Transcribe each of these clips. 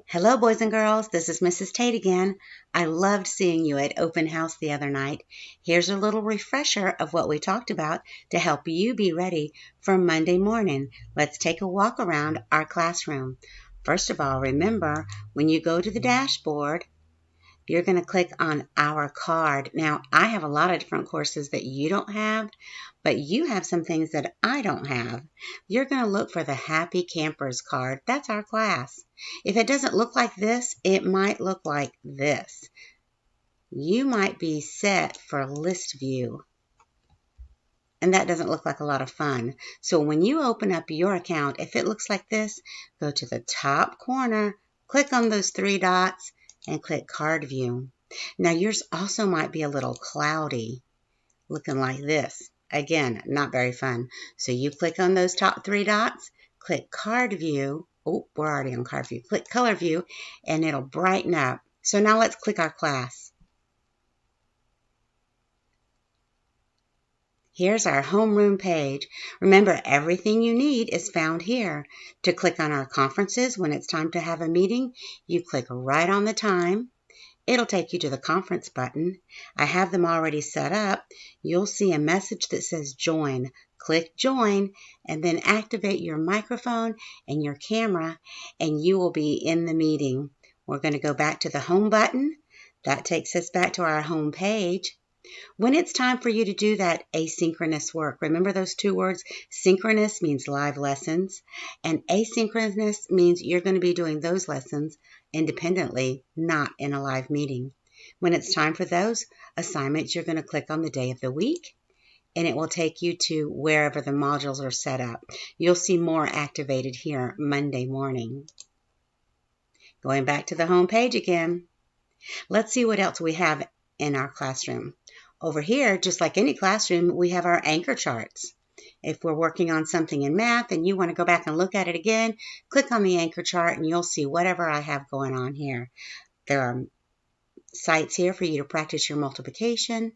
Hello, boys and girls. This is Mrs. Tate again. I loved seeing you at open house the other night. Here's a little refresher of what we talked about to help you be ready for Monday morning. Let's take a walk around our classroom. First of all, remember when you go to the dashboard, you're going to click on our card. Now, I have a lot of different courses that you don't have, but you have some things that I don't have. You're going to look for the Happy Campers card. That's our class. If it doesn't look like this, it might look like this. You might be set for list view, and that doesn't look like a lot of fun. So when you open up your account, if it looks like this, go to the top corner, click on those three dots, and click Card View. Now yours also might be a little cloudy, looking like this. Again, not very fun. So you click on those top three dots, click Card View. Oh, we're already on Card View. Click Color View, and it'll brighten up. So now let's click our class. Here's our homeroom page. Remember, everything you need is found here. To click on our conferences when it's time to have a meeting, you click right on the time. It'll take you to the conference button. I have them already set up. You'll see a message that says join. Click join and then activate your microphone and your camera and you will be in the meeting. We're going to go back to the home button. That takes us back to our home page. When it's time for you to do that asynchronous work, remember those two words? Synchronous means live lessons, and asynchronous means you're going to be doing those lessons independently, not in a live meeting. When it's time for those assignments, you're going to click on the day of the week, and it will take you to wherever the modules are set up. You'll see more activated here Monday morning. Going back to the home page again, let's see what else we have in our classroom. Over here, just like any classroom, we have our anchor charts. If we're working on something in math and you want to go back and look at it again, click on the anchor chart and you'll see whatever I have going on here. There are sites here for you to practice your multiplication.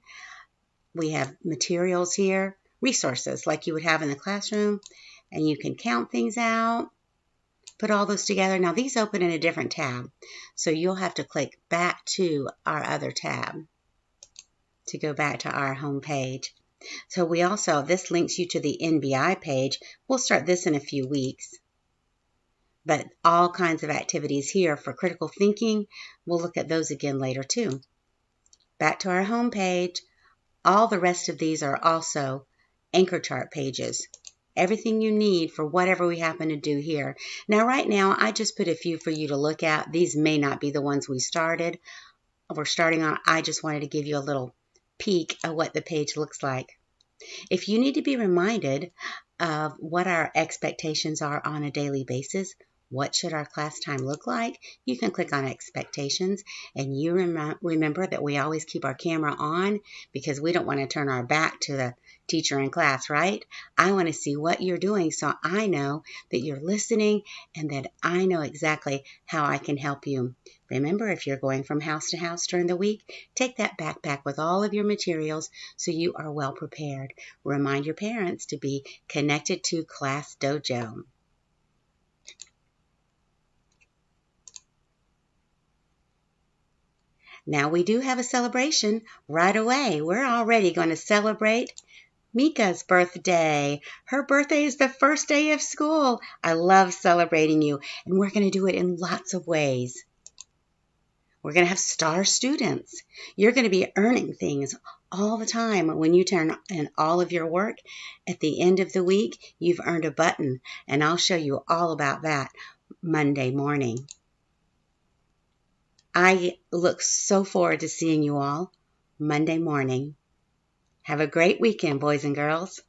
We have materials here, resources like you would have in the classroom, and you can count things out, put all those together. Now these open in a different tab, so you'll have to click back to our other tab to go back to our home page. So this links you to the NBI page. We'll start this in a few weeks. But all kinds of activities here for critical thinking. We'll look at those again later too. Back to our home page. All the rest of these are also anchor chart pages. Everything you need for whatever we happen to do here. Now right now I just put a few for you to look at. These may not be the ones we're starting on. I just wanted to give you a little peek at what the page looks like. If you need to be reminded of what our expectations are on a daily basis, what should our class time look like, you can click on expectations, and you remember that we always keep our camera on because we don't want to turn our back to the teacher in class, right? I want to see what you're doing so I know that you're listening and that I know exactly how I can help you. Remember, if you're going from house to house during the week, take that backpack with all of your materials so you are well prepared. Remind your parents to be connected to Class Dojo. Now we do have a celebration right away. We're already going to celebrate Mika's birthday. Her birthday is the first day of school. I love celebrating you, and we're going to do it in lots of ways. We're going to have star students. You're going to be earning things all the time. When you turn in all of your work, at the end of the week, you've earned a button, and I'll show you all about that Monday morning. I look so forward to seeing you all Monday morning. Have a great weekend, boys and girls.